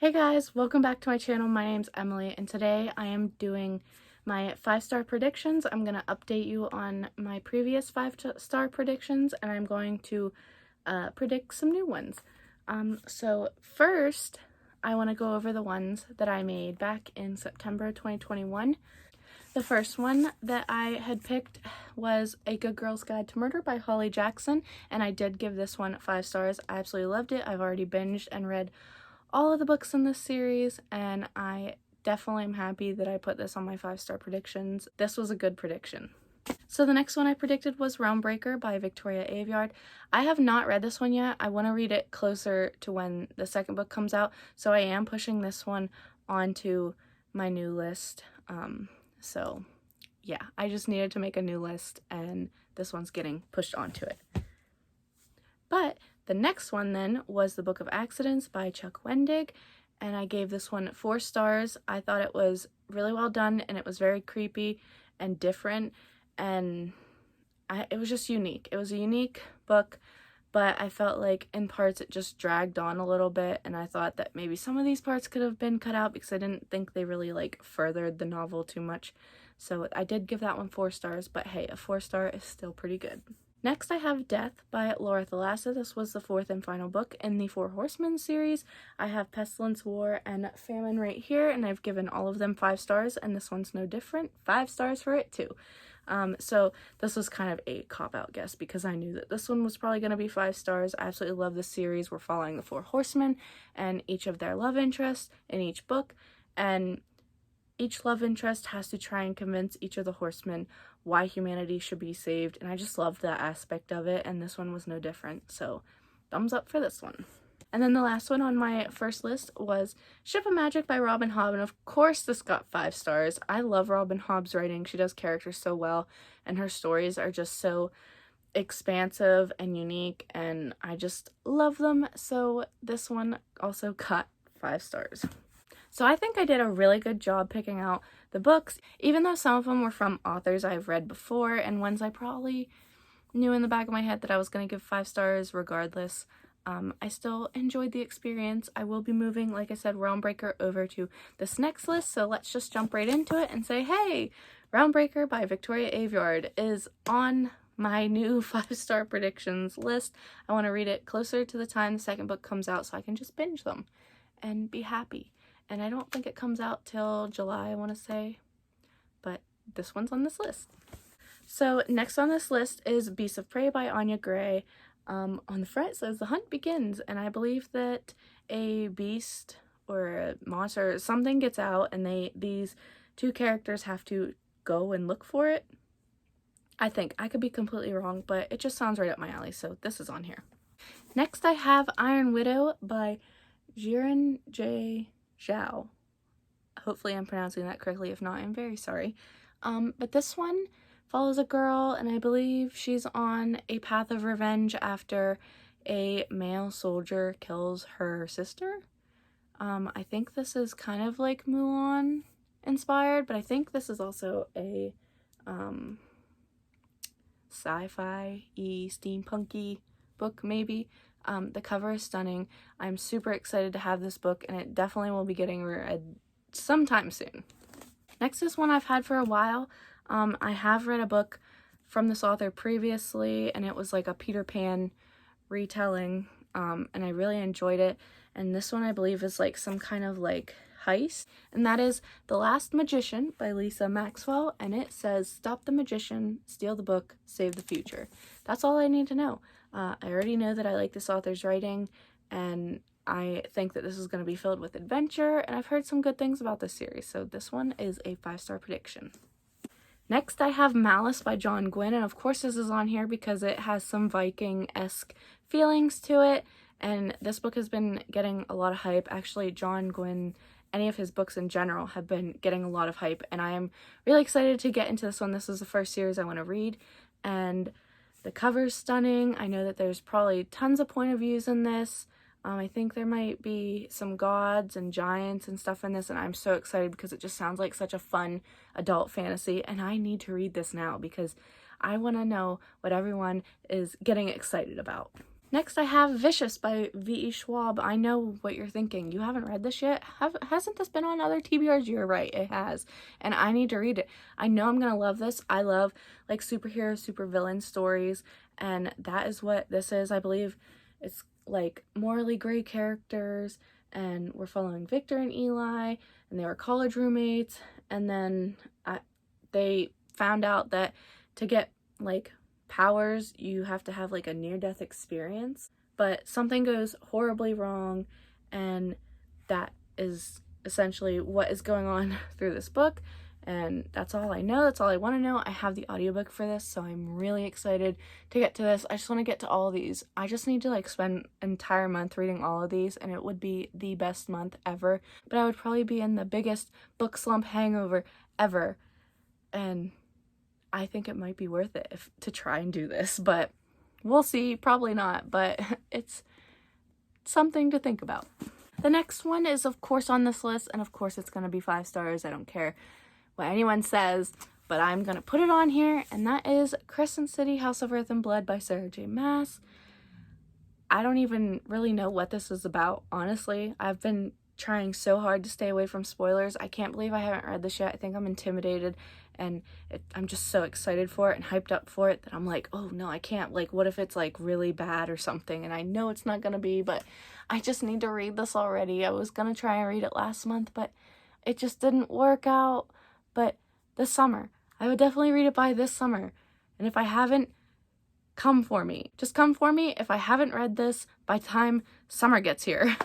Hey guys, welcome back to my channel. My name's Emily and today I am doing my 5-star predictions. I'm going to update you on my previous 5-star predictions and I'm going to predict some new ones. So first, I want to go over the ones that I made back in September 2021. The first one that I had picked was A Good Girl's Guide to Murder by Holly Jackson, and I did give this one 5 stars. I absolutely loved it. I've already binged and read all of the books in this series, and I definitely am happy that I put this on my 5-star predictions. This was a good prediction. So the next one I predicted was Realmbreaker by Victoria Aveyard. I have not read this one yet. I want to read it closer to when the second book comes out, so I am pushing this one onto my new list. So yeah, I just needed to make a new list and this one's getting pushed onto it. But the next one then was The Book of Accidents by Chuck Wendig, and I gave this one 4 stars. I thought it was really well done and it was very creepy and different, and it was just unique. It was a unique book, but I felt like in parts it just dragged on a little bit, and I thought that maybe some of these parts could have been cut out because I didn't think they really furthered the novel too much. So I did give that one 4 stars, but hey, a 4-star is still pretty good. Next I have Death by Laura Thalassa. This was the 4th and final book in the Four Horsemen series. I have Pestilence, War, and Famine right here, and I've given all of them 5 stars, and this one's no different. 5 stars for it too. So this was kind of a cop-out guess because I knew that this one was probably going to be 5 stars. I absolutely love this series. We're following the Four Horsemen and each of their love interests in each book, and each love interest has to try and convince each of the horsemen why humanity should be saved, and I just loved that aspect of it, and this one was no different, so thumbs up for this one. And then the last one on my first list was Ship of Magic by Robin Hobb, and of course this got 5 stars. I love Robin Hobb's writing. She does characters so well, and her stories are just so expansive and unique, and I just love them, so this one also got 5 stars. So I think I did a really good job picking out the books, even though some of them were from authors I've read before and ones I probably knew in the back of my head that I was going to give 5 stars regardless. I still enjoyed the experience. I will be moving, like I said, Realmbreaker over to this next list, so let's just jump right into it and say, hey, Realmbreaker by Victoria Aveyard is on my new 5-star predictions list. I want to read it closer to the time the second book comes out so I can just binge them and be happy. And I don't think it comes out till July, I want to say, but this one's on this list. So next on this list is Beasts of Prey by Anya Gray. On the front it says The Hunt Begins, and I believe that a beast or a monster or something gets out and these 2 characters have to go and look for it. I think. I could be completely wrong, but it just sounds right up my alley, so this is on here. Next I have Iron Widow by Jiren J. Zhao. Hopefully I'm pronouncing that correctly. If not, I'm very sorry. But this one follows a girl, and I believe she's on a path of revenge after a male soldier kills her sister. I think this is kind of like Mulan inspired, but I think this is also a sci-fi-y, steampunky book maybe. The cover is stunning. I'm super excited to have this book, and it definitely will be getting read sometime soon. Next is one I've had for a while. I have read a book from this author previously, and it was like a Peter Pan retelling, and I really enjoyed it. And this one I believe is like some kind of heist, and that is The Last Magician by Lisa Maxwell, and it says, stop the magician, steal the book, save the future. That's all I need to know. I already know that I like this author's writing, and I think that this is going to be filled with adventure, and I've heard some good things about this series, so this one is a 5-star prediction. Next I have Malice by John Gwynne, and of course this is on here because it has some Viking-esque feelings to it, and this book has been getting a lot of hype. Actually, John Gwynne, any of his books in general, have been getting a lot of hype, and I am really excited to get into this one. This is the first series I want to read, and the cover's stunning. I know that there's probably tons of point of views in this. I think there might be some gods and giants and stuff in this, and I'm so excited because it just sounds like such a fun adult fantasy, and I need to read this now because I want to know what everyone is getting excited about. Next, I have Vicious by V.E. Schwab. I know what you're thinking. You haven't read this yet? Hasn't this been on other TBRs? You're right, it has. And I need to read it. I know I'm going to love this. I love, like, superhero, supervillain stories. And that is what this is. I believe it's, like, morally gray characters. And we're following Victor and Eli. And they were college roommates. And then they found out that to get, like, powers, you have to have like a near-death experience, but something goes horribly wrong, and that is essentially what is going on through this book. And that's all I know. That's all I want to know. I have the audiobook for this, so I'm really excited to get to this. I just want to get to all of these. I just need to like spend an entire month reading all of these, and it would be the best month ever, but I would probably be in the biggest book slump hangover ever. And I think it might be worth it to try and do this, but we'll see. Probably not, but it's something to think about. The next one is, of course, on this list, and of course it's going to be 5 stars. I don't care what anyone says, but I'm going to put it on here, and that is Crescent City, House of Earth and Blood by Sarah J. Maas. I don't even really know what this is about, honestly. I've been trying so hard to stay away from spoilers. I can't believe I haven't read this yet. I think I'm intimidated, and I'm just so excited for it and hyped up for it that I'm like, oh no, I can't. Like, what if it's like really bad or something? And I know it's not gonna be, but I just need to read this already. I was gonna try and read it last month, but it just didn't work out. But this summer, I would definitely read it by this summer. And if I haven't, come for me. Just come for me if I haven't read this by the time summer gets here.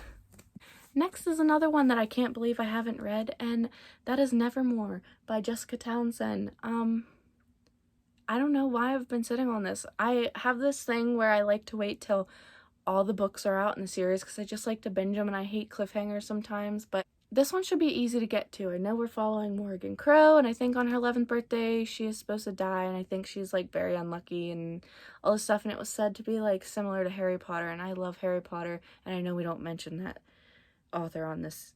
Next is another one that I can't believe I haven't read, and that is Nevermore by Jessica Townsend. I don't know why I've been sitting on this. I have this thing where I like to wait till all the books are out in the series because I just like to binge them, and I hate cliffhangers sometimes, but this one should be easy to get to. I know we're following Morgan Crow, and I think on her 11th birthday she is supposed to die, and I think she's like very unlucky and all this stuff, and it was said to be like similar to Harry Potter, and I love Harry Potter, and I know we don't mention that author on this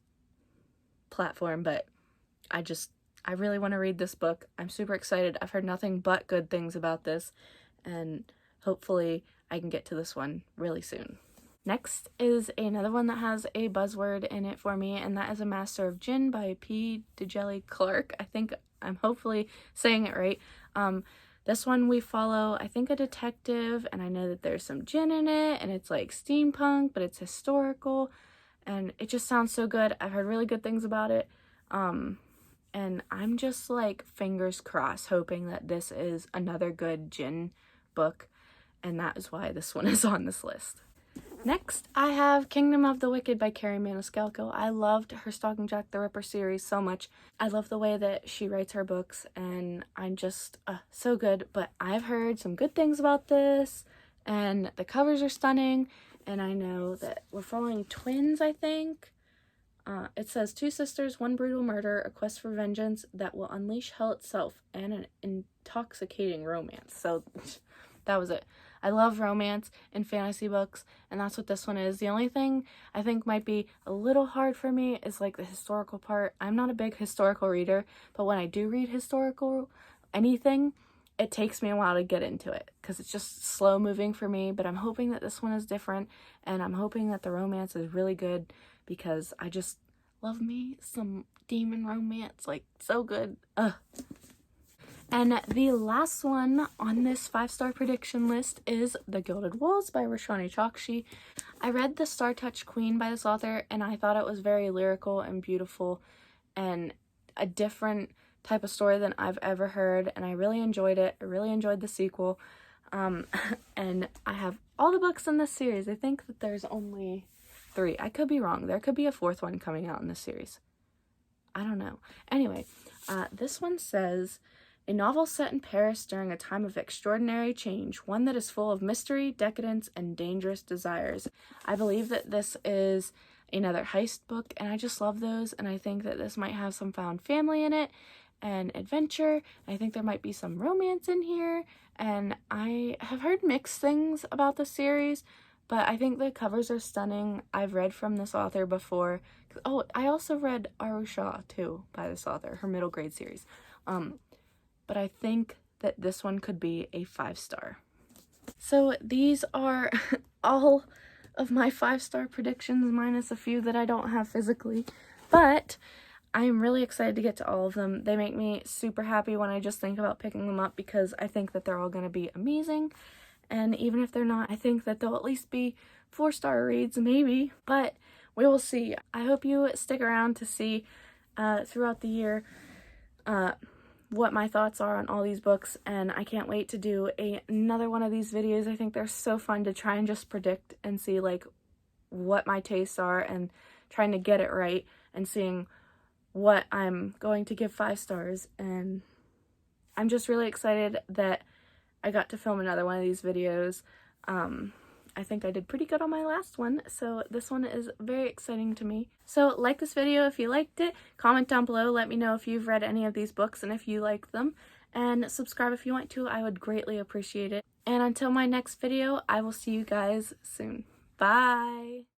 platform, but I really want to read this book. I'm super excited. I've heard nothing but good things about this, and hopefully I can get to this one really soon. Next is another one that has a buzzword in it for me, and that is A Master of Gin by P. Djèlí Clark. I think I'm hopefully saying it right. This one we follow, I think, a detective, and I know that there's some gin in it, and it's like steampunk, but it's historical, and it just sounds so good. I've heard really good things about it, and I'm just like fingers crossed hoping that this is another good gin book, and that is why this one is on this list. Next, I have Kingdom of the Wicked by Kerri Maniscalco. I loved her Stalking Jack the Ripper series so much. I love the way that she writes her books, and I'm just so good, but I've heard some good things about this, and the covers are stunning, and I know that we're following twins, I think. It says 2 sisters, 1 brutal murder, a quest for vengeance that will unleash hell itself, and an intoxicating romance. So that was it. I love romance in fantasy books, and that's what this one is. The only thing I think might be a little hard for me is like the historical part. I'm not a big historical reader, but when I do read historical anything, it takes me a while to get into it because it's just slow moving for me, but I'm hoping that this one is different, and I'm hoping that the romance is really good because I just love me some demon romance, like so good. Ugh. And the last one on this 5-star prediction list is The Gilded Walls by Roshani Chokshi. I read The Star Touch Queen by this author, and I thought it was very lyrical and beautiful and a different type of story than I've ever heard, and I really enjoyed it. I really enjoyed the sequel. And I have all the books in this series. I think that there's only 3. I could be wrong. There could be a 4th one coming out in this series. I don't know. Anyway, this one says, a novel set in Paris during a time of extraordinary change, one that is full of mystery, decadence, and dangerous desires. I believe that this is another heist book, and I just love those, and I think that this might have some found family in it, and adventure. I think there might be some romance in here, and I have heard mixed things about the series, but I think the covers are stunning. I've read from this author before. Oh, I also read Aru Shah, too, by this author, her middle grade series. But I think that this one could be a 5-star. So these are all of my 5-star predictions, minus a few that I don't have physically, but I'm really excited to get to all of them. They make me super happy when I just think about picking them up because I think that they're all going to be amazing. And even if they're not, I think that they'll at least be 4-star reads, maybe, but we will see. I hope you stick around to see throughout the year what my thoughts are on all these books, and I can't wait to do another one of these videos. I think they're so fun to try and just predict and see like what my tastes are and trying to get it right and seeing what I'm going to give 5 stars. And I'm just really excited that I got to film another one of these videos. I think I did pretty good on my last one, so this one is very exciting to me. So like this video if you liked it, comment down below, let me know if you've read any of these books and if you like them, and subscribe if you want to. I would greatly appreciate it. And until my next video, I will see you guys soon. Bye!